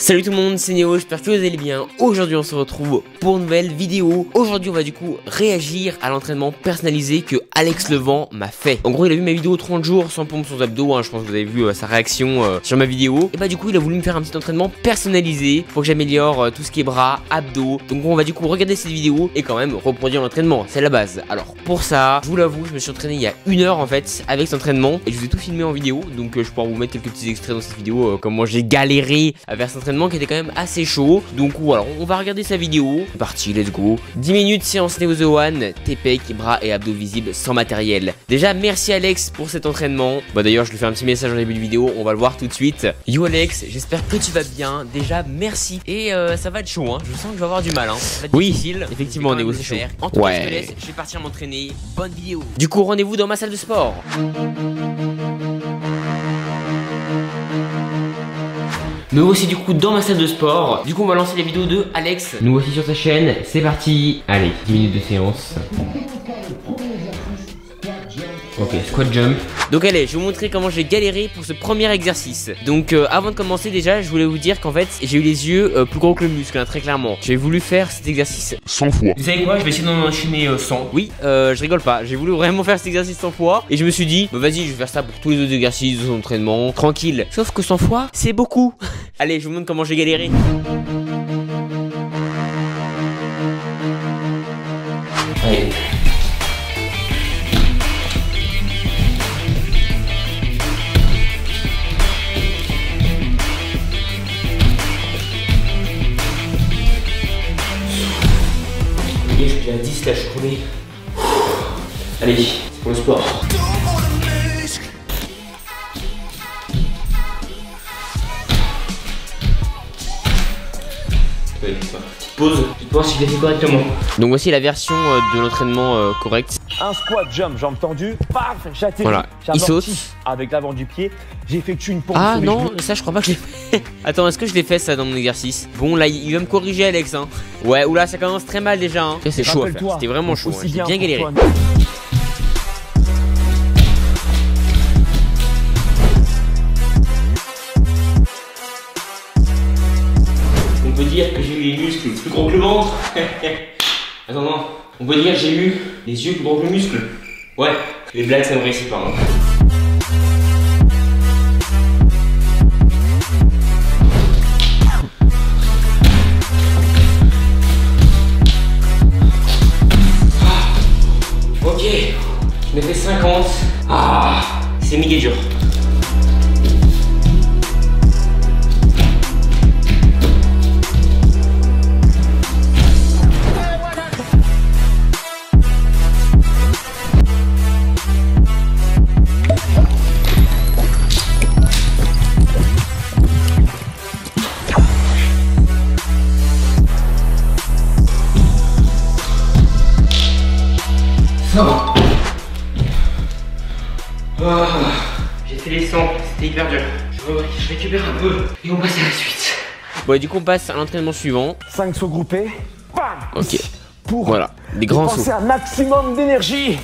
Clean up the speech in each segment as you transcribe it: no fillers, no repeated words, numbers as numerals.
Salut tout le monde, c'est Néo, j'espère que vous allez bien. Aujourd'hui on se retrouve pour une nouvelle vidéo. Aujourd'hui on va du coup réagir à l'entraînement personnalisé que Alex Levent m'a fait. En gros il a vu ma vidéo 30 jours sans pompe, sans abdos, hein. Je pense que vous avez vu sa réaction sur ma vidéo. Et bah du coup il a voulu me faire un petit entraînement personnalisé pour que j'améliore tout ce qui est bras, abdos. Donc on va du coup regarder cette vidéo et quand même reproduire l'entraînement, c'est la base. Alors pour ça, je vous l'avoue, je me suis entraîné il y a 1 heure en fait avec cet entraînement. Et je vous ai tout filmé en vidéo, donc je pourrais vous mettre quelques petits extraits dans cette vidéo, comment j'ai galéré à faire cet entraînement qui était quand même assez chaud. Donc voilà, on va regarder sa vidéo. C'est parti, let's go. 10 minutes séance Neo The One, TPEC, bras et abdos visibles sans matériel. Déjà merci Alex pour cet entraînement. Bah d'ailleurs je lui fais un petit message en début de vidéo, on va le voir tout de suite. Yo Alex, j'espère que tu vas bien. Déjà merci. Et ça va être chaud hein. Je sens que je vais avoir du mal hein. Ça va être difficile. Effectivement Neo c'est chaud. En tout cas je te laisse, je vais partir m'entraîner. Bonne vidéo. Du coup rendez-vous dans ma salle de sport. Me voici du coup dans ma salle de sport. Du coup on va lancer les vidéos de Alex. Nous voici sur sa chaîne, c'est parti. Allez, 10 minutes de séance. Ok, squat jump. Donc allez, je vais vous montrer comment j'ai galéré pour ce premier exercice. Donc avant de commencer déjà, je voulais vous dire qu'en fait j'ai eu les yeux plus gros que le muscle, hein, très clairement. J'ai voulu faire cet exercice 100 fois. Vous savez quoi, je vais essayer d'en enchaîner 100. Oui, je rigole pas, j'ai voulu vraiment faire cet exercice 100 fois. Et je me suis dit, bah vas-y, je vais faire ça pour tous les autres exercices de l'entraînement, tranquille. Sauf que 100 fois, c'est beaucoup. Allez, je vous montre comment j'ai galéré. Allez. Je suis à 10 là, je suis crevé. Allez, c'est pour le sport. Pause, tu peux voir si je l'ai fait correctement. Donc voici la version de l'entraînement correct. Un squat jump, jambes tendues, paf, j'atterris. Voilà, il saute. Avec l'avant du pied, j'effectue une pompe. Ah non, ça je crois pas que je l'ai fait. Attends, est-ce que je l'ai fait ça dans mon exercice? Bon là, il va me corriger Alex hein. Ouais, oula, ça commence très mal déjà hein. C'est chaud à faire, c'était vraiment chaud, hein. J'ai bien galéré. On peut dire que j'ai eu les muscles plus gros que le ventre. Attends, non. On peut dire que j'ai eu les yeux plus gros que le muscle. Ouais, les blagues ça me réussit pas. Hein. Ok, je me fais 50. Ah, c'est méga dur. Oh, j'ai fait les 100, c'était hyper dur. Je récupère un peu et on passe à la suite. Bon, du coup, on passe à l'entraînement suivant. 5 sauts groupés, bam. Ok. Pour voilà, des grands sauts. Un maximum d'énergie.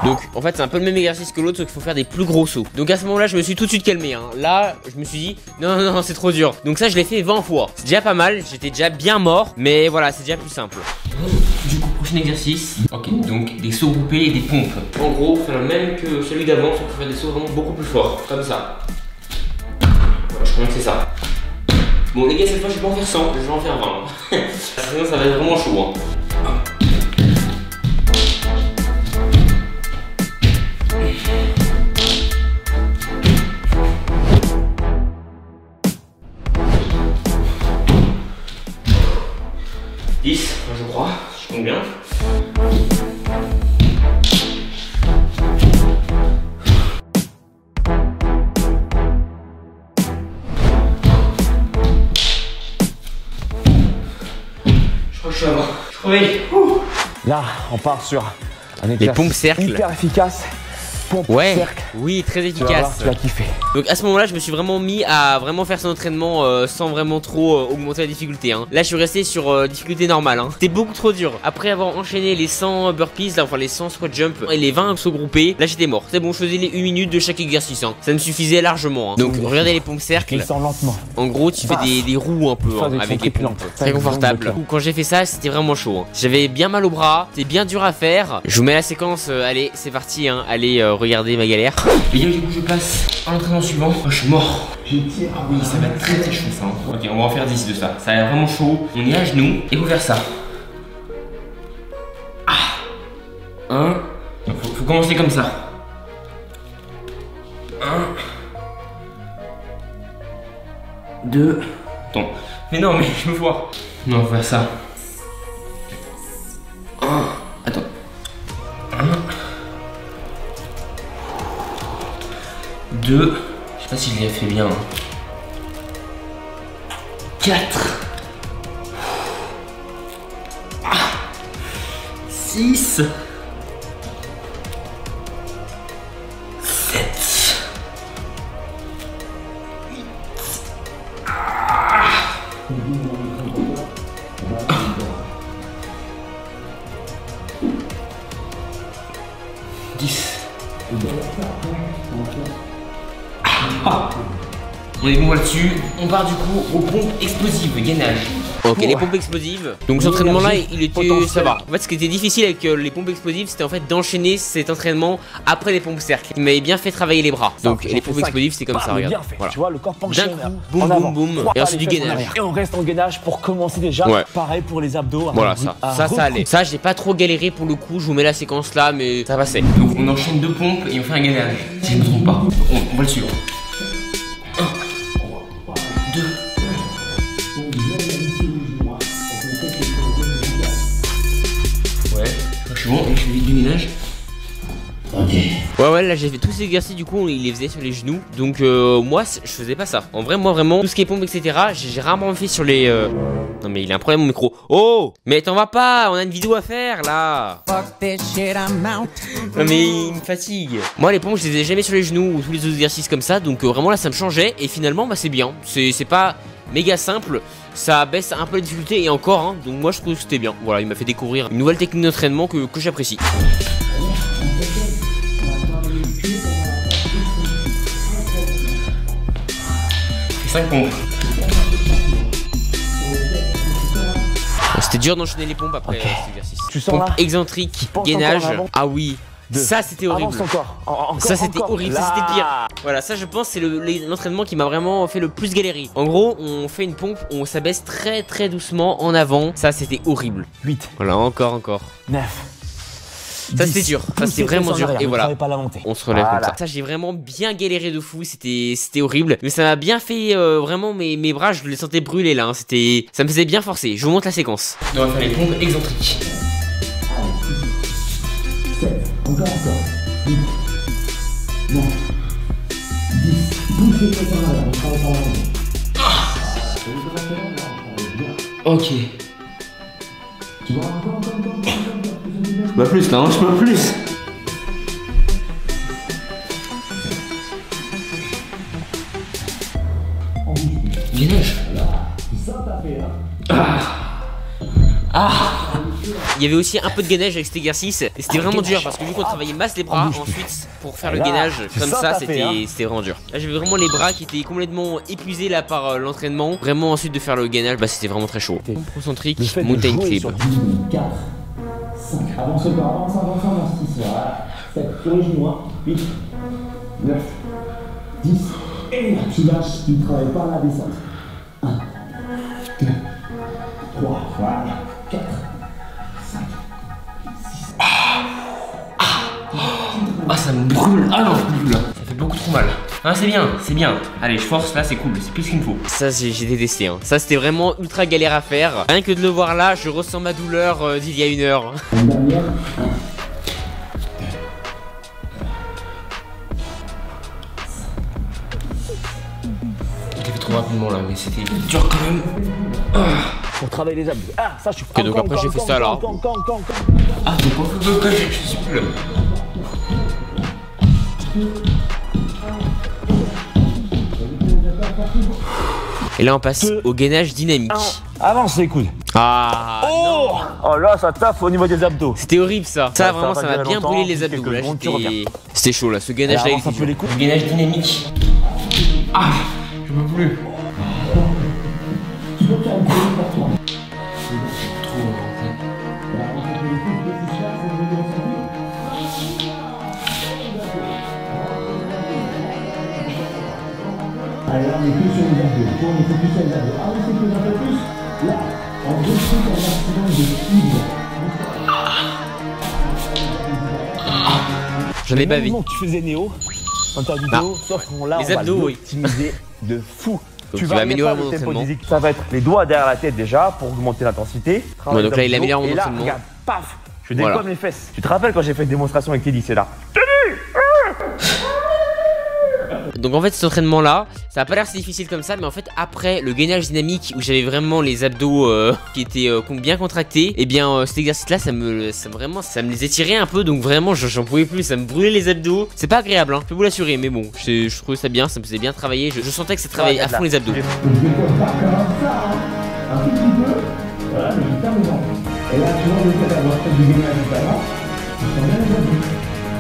Donc, en fait, c'est un peu le même exercice que l'autre, sauf qu'il faut faire des plus gros sauts. Donc, à ce moment-là, je me suis tout de suite calmé. Hein. Là, je me suis dit, non, non, non, c'est trop dur. Donc, ça, je l'ai fait 20 fois. C'est déjà pas mal, j'étais déjà bien mort, mais voilà, c'est déjà plus simple. Du coup, prochain exercice. Ok, donc des sauts groupés et des pompes. En gros, faire le même que celui d'avant, sauf qu'il faut faire des sauts vraiment beaucoup plus forts. Comme ça. Voilà, je crois que c'est ça. Bon, les gars, cette fois, je vais pas en faire 100, je vais en faire 20. Sinon, ça va être vraiment chaud. Hein. 10, je crois, je compte bien. Je crois que je suis à 20. Je suis crevé. Là, on part sur un exercice les pompes cercles hyper efficace pompe Ouais, cercle. oui, très Tu vas voir, efficace. tu vas kiffer. Donc à ce moment là je me suis vraiment mis à vraiment faire son entraînement sans vraiment trop augmenter la difficulté hein. Là je suis resté sur difficulté normale hein. C'était beaucoup trop dur. Après avoir enchaîné les 100 burpees là, enfin les 100 squat jump et les 20 sauts groupés, là j'étais mort. C'est bon, je faisais les 1 minute de chaque exercice hein. Ça me suffisait largement hein. Donc regardez les pompes cercles. Descends lentement. En gros tu fais des roues un peu hein, avec les pompes. Très confortable. Quand j'ai fait ça c'était vraiment chaud hein. J'avais bien mal au bras, c'était bien dur à faire. Je vous mets la séquence, allez c'est parti hein. Allez regardez ma galère. Les gars du coup je passe à l'entraînement suivant. Oh, je suis mort. Ah oui ça va être très très chaud ça hein. Ok on va en faire 10 de ça. Ça a l'air vraiment chaud. On est à genoux et faut faire ça. Ah. Faut commencer comme ça. 1 2 Attends. Mais non mais je me vois. Non on va faire ça. 1 Attends. 1 2 Je sais pas si je l'ai fait bien. 4 6 7 10 On est bon là-dessus. On part du coup aux pompes explosives, gainage. Ok, les pompes explosives. Donc cet entraînement là, il était, ça va. En fait, ce qui était difficile avec les pompes explosives, c'était en fait d'enchaîner cet entraînement après les pompes cercles. Il m'avait bien fait travailler les bras. Donc les pompes explosives, c'est comme ça, regarde. Voilà. Tu vois, le corps penché. D'un coup, boum, boum, boum. Et ensuite du gainage. Et on reste en gainage pour commencer déjà. Pareil pour les abdos. Voilà, ça allait. Ça, j'ai pas trop galéré pour le coup. Je vous mets la séquence là, mais ça passait. Donc on enchaîne 2 pompes et on fait un gainage. Si je me trompe pas. On va le suivre. 1 2 je suis bon, et je fais vite du gainage. Ok. Ouais, là j'ai fait tous ces exercices, du coup il les faisait sur les genoux. Donc moi je faisais pas ça. En vrai, moi vraiment, tout ce qui est pompe, etc. J'ai rarement fait sur les. Non mais il a un problème mon micro. Oh, mais t'en vas pas, on a une vidéo à faire là. Non mais il me fatigue. Moi les pompes je les ai jamais sur les genoux ou tous les autres exercices comme ça. Donc vraiment là ça me changeait. Et finalement bah c'est bien. C'est pas méga simple. Ça baisse un peu la difficulté et encore hein, donc moi je trouve que c'était bien. Voilà, il m'a fait découvrir une nouvelle technique d'entraînement que j'apprécie. 5 pompes. C'était dur d'enchaîner les pompes après cet exercice. Tu sens pompe là excentrique, gainage. Ah oui. Ça c'était horrible. Ça c'était horrible, ça c'était pire. Voilà, ça je pense c'est l'entraînement qui m'a vraiment fait le plus galérer. En gros, on fait une pompe, on s'abaisse très très doucement en avant. Ça c'était horrible. 8. Voilà, encore. 9. Ça c'était dur, ça c'était vraiment dur. Et voilà, on se relève comme ça. Ça j'ai vraiment bien galéré de fou, c'était horrible. Mais ça m'a bien fait vraiment mes bras, je les sentais brûler là. Ça me faisait bien forcer. Je vous montre la séquence. On va faire les pompes excentriques. 7, encore. 8, 9, 10. Bougez pas par là, on travaille par là. Ok. Tu vois, encore. Je peux plus là, hein, je peux plus. Gainage. Il y avait aussi un peu de gainage avec cet exercice et c'était vraiment dur parce que vu qu'on travaillait masse les bras ensuite pour faire le gainage comme ça c'était vraiment dur. Là j'avais vraiment les bras qui étaient complètement épuisés là par l'entraînement. Vraiment ensuite de faire le gainage bah c'était vraiment très chaud. Concentrique, mountain clip. 4, 5, avance encore, avance, 6, voilà. 7, sur les genoux, 8, 9, 10, et là tu lâches, tu ne travailles pas la descente. 1, 2, 3, voilà, 4, 5, 6. Ah ça me brûle. Ah non, je brûle là. Ça fait beaucoup trop mal. Ah c'est bien. Allez je force là, c'est cool, c'est plus qu'il me faut. Ça j'ai détesté hein. Ça c'était vraiment ultra galère à faire. Rien que de le voir là, je ressens ma douleur d'il y a 1 heure. Une dernière. Je l'ai fait trop rapidement là, mais c'était dur quand même. Pour travailler les abdos. Ah ça je suis. Ok donc après j'ai fait ça là. Ah donc je suis plus là. Et là on passe au gainage dynamique. Avance les coudes. Ah oh non. Oh là ça taffe au niveau des abdos. C'était horrible ça. Ça vraiment ça m'a bien brûlé les abdos. Là c'était chaud là, ce gainage là. Le gainage dynamique. Ah, je peux plus. Tu peux faire une série pour toi. Allez, là, on est plus sur les abdos. On est focus sur les abdos. Ah, on s'écoute un peu plus. Là, en gros, c'est un maximum de fibres. J'en ai bavé. Tu faisais Néo dans ta vidéo, sauf qu'on l'a, les abdos, oui. optimisé de fou. Donc tu vas améliorer mon entraînement. Ça va être les doigts derrière la tête déjà pour augmenter l'intensité. Ouais, donc là il améliore mon entraînement. Regarde, paf, je décolle mes fesses. Tu te rappelles quand j'ai fait une démonstration avec Teddy, c'est là. Donc en fait cet entraînement là, ça a pas l'air si difficile comme ça, mais en fait après le gainage dynamique où j'avais vraiment les abdos qui étaient bien contractés, et bien cet exercice là ça me les étirait un peu, donc vraiment j'en pouvais plus, ça me brûlait les abdos. C'est pas agréable hein, je peux vous l'assurer, mais bon je trouvais ça bien, ça me faisait bien travailler, je sentais que ça travaillait à fond les abdos. Je décolle pas comme ça, hein. Un tout petit peu. Voilà, mais je termine. Et là, tu vois, le fait d'avoir fait du gainage juste avant, tu sens bien les abdos.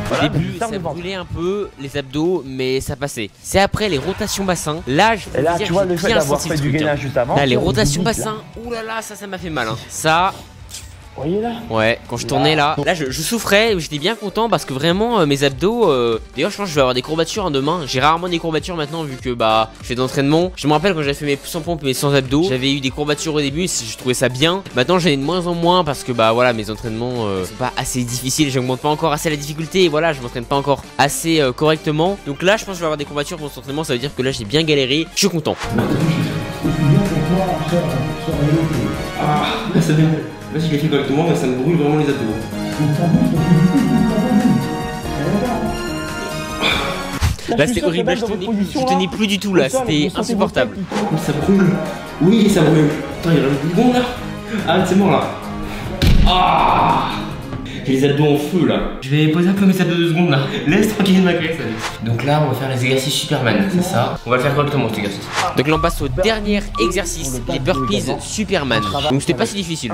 Au début, ça brûlait un peu les abdos, mais ça passait. C'est après les rotations bassin. Là, je peux dire tu vois, le fait d'avoir fait du gainage juste avant. Là, les rotations bassin, oulala, ça m'a fait mal. Hein. Ça. Vous voyez là? Ouais, quand je tournais là, je souffrais, j'étais bien content parce que vraiment mes abdos, d'ailleurs je pense que je vais avoir des courbatures en demain. J'ai rarement des courbatures maintenant vu que bah je fais de l'entraînement. Je me rappelle quand j'avais fait mes 100 pompes et mes 100 abdos, j'avais eu des courbatures au début, je trouvais ça bien. Maintenant j'en ai de moins en moins parce que bah voilà, mes entraînements sont pas assez difficiles, j'augmente pas encore assez la difficulté et voilà, je m'entraîne pas encore assez correctement. Donc là je pense que je vais avoir des courbatures pour cet entraînement, ça veut dire que là j'ai bien galéré, je suis content. Ah, là ça vient. Là si je l'ai fait correctement, mais ça me brûle vraiment les abdos. Là c'était horrible, là, je tenais plus du tout là, c'était insupportable. Ça brûle. Oui, ça brûle. Attends, il y a un bougon là. Ah, c'est mort là. Ah, j'ai les abdos en feu là. Je vais poser un peu mes abdos 2 secondes là. Laisse tranquille ma caisse. Donc là on va faire les exercices Superman, c'est ça. On va le faire correctement cet exercice. Donc là on passe au dernier exercice, les burpees Superman. Donc c'était pas si difficile.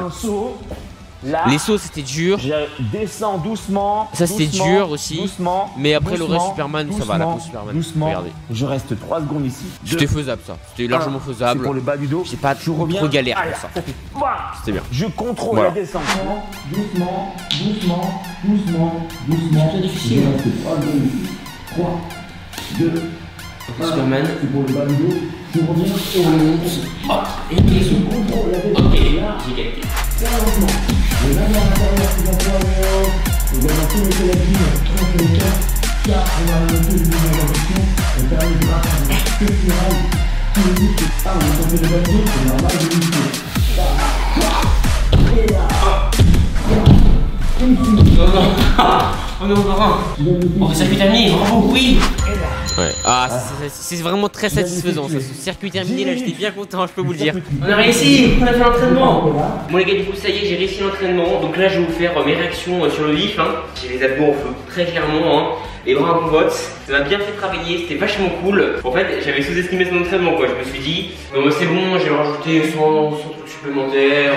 Là, les sauts c'était dur. Je descends doucement. Ça c'était dur aussi. Doucement. Mais après le reste doucement, Superman, ça va, la pose Superman. Doucement. Regardez. Je reste 3 secondes ici. C'était faisable ça. C'était largement faisable. Pour le bas du dos. J'ai pas trop galère pour ça. C'était bien. Je contrôle la descente. Doucement, doucement, doucement, doucement. C'est difficile. 3, 2, Superman. c'est pour le bas du dos. Je reviens et on monte. Hop. Et je contrôle la descente. ok, Là, j'ai gagné. très lentement. Les mains à l'intérieur, c'est dans toi, et bien dans tous les collègues, tranquillement. Car on va monter le mouvement d'injection. On terminera par une spectrale. Tous les muscles, on est tombé le bas du dos, c'est normal de muscler. Et là. Oh non, oh, circuit terminé, bravo, oui. Ouais. Ah, c'est vraiment très satisfaisant ça, ce circuit terminé là, j'étais bien content, je peux vous le dire. On a réussi, on a fait l'entraînement. Bon les gars, du coup ça y est, j'ai réussi l'entraînement. Donc là je vais vous faire mes réactions sur le vif. J'ai les abdos en feu, très clairement. Les bras en botte, ça m'a bien fait travailler, c'était vachement cool. En fait, j'avais sous-estimé son entraînement quoi. Je me suis dit, bon, c'est bon, j'ai rajouté 100 trucs supplémentaires,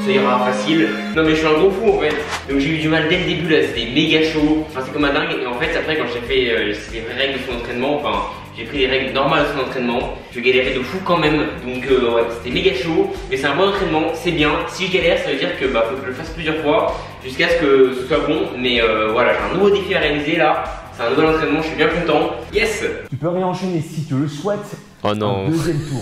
ça ira facile. Non mais je suis un gros fou en fait. Donc j'ai eu du mal dès le début là, c'était méga chaud. Enfin c'est comme un dingue. Et en fait après quand j'ai fait les vraies règles de son entraînement, enfin j'ai pris les règles normales de son entraînement, je galérais de fou quand même. Donc ouais, c'était méga chaud. Mais c'est un bon entraînement, c'est bien. Si je galère, ça veut dire que bah faut que je le fasse plusieurs fois jusqu'à ce que ce soit bon. Mais voilà, j'ai un nouveau défi à réaliser là. C'est un nouvel entraînement, je suis bien content. Yes! Tu peux réenchaîner si tu le souhaites. Oh non. Deuxième tour.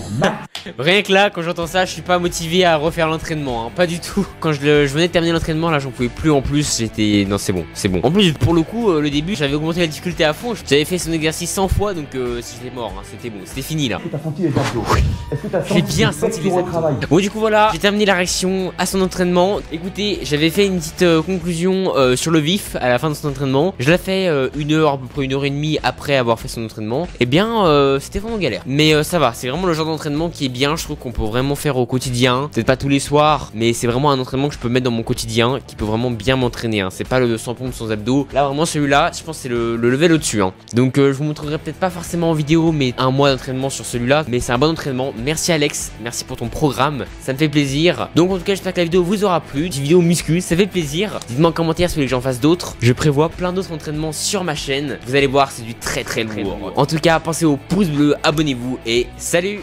Rien que là, quand j'entends ça, je suis pas motivé à refaire l'entraînement, pas du tout. Quand je venais de terminer l'entraînement, là, j'en pouvais plus en plus. J'étais. Non, c'est bon, c'est bon. En plus, pour le coup, le début, j'avais augmenté la difficulté à fond. J'avais fait son exercice 100 fois, donc c'était mort, c'était bon, c'était fini là. Est-ce que t'as senti les abdos? Est-ce que t'as senti j'ai bien senti les abdos. Bon, du coup, voilà, j'ai terminé la réaction à son entraînement. Écoutez, j'avais fait une petite conclusion sur le vif à la fin de son entraînement. Je l'ai fait 1 heure, à peu près 1 heure et demie après avoir fait son entraînement. Et bien, c'était vraiment galère. Mais ça va, c'est vraiment le genre d'entraînement qui est bien, je trouve qu'on peut vraiment faire au quotidien. Peut-être pas tous les soirs, mais c'est vraiment un entraînement que je peux mettre dans mon quotidien, qui peut vraiment bien m'entraîner, hein. C'est pas le 100 pompes sans abdos. Là vraiment celui-là, je pense que c'est le level au-dessus, hein. Donc je vous montrerai peut-être pas forcément en vidéo, mais un mois d'entraînement sur celui-là. Mais c'est un bon entraînement. Merci Alex, merci pour ton programme, ça me fait plaisir. Donc en tout cas j'espère que la vidéo vous aura plu. Petite vidéo muscu, ça fait plaisir. Dites-moi en commentaire si vous voulez que j'en fasse d'autres. Je prévois plein d'autres entraînements sur ma chaîne. Vous allez voir, c'est du très lourd. En tout cas, pensez au pouce bleu, abonnez-vous et salut.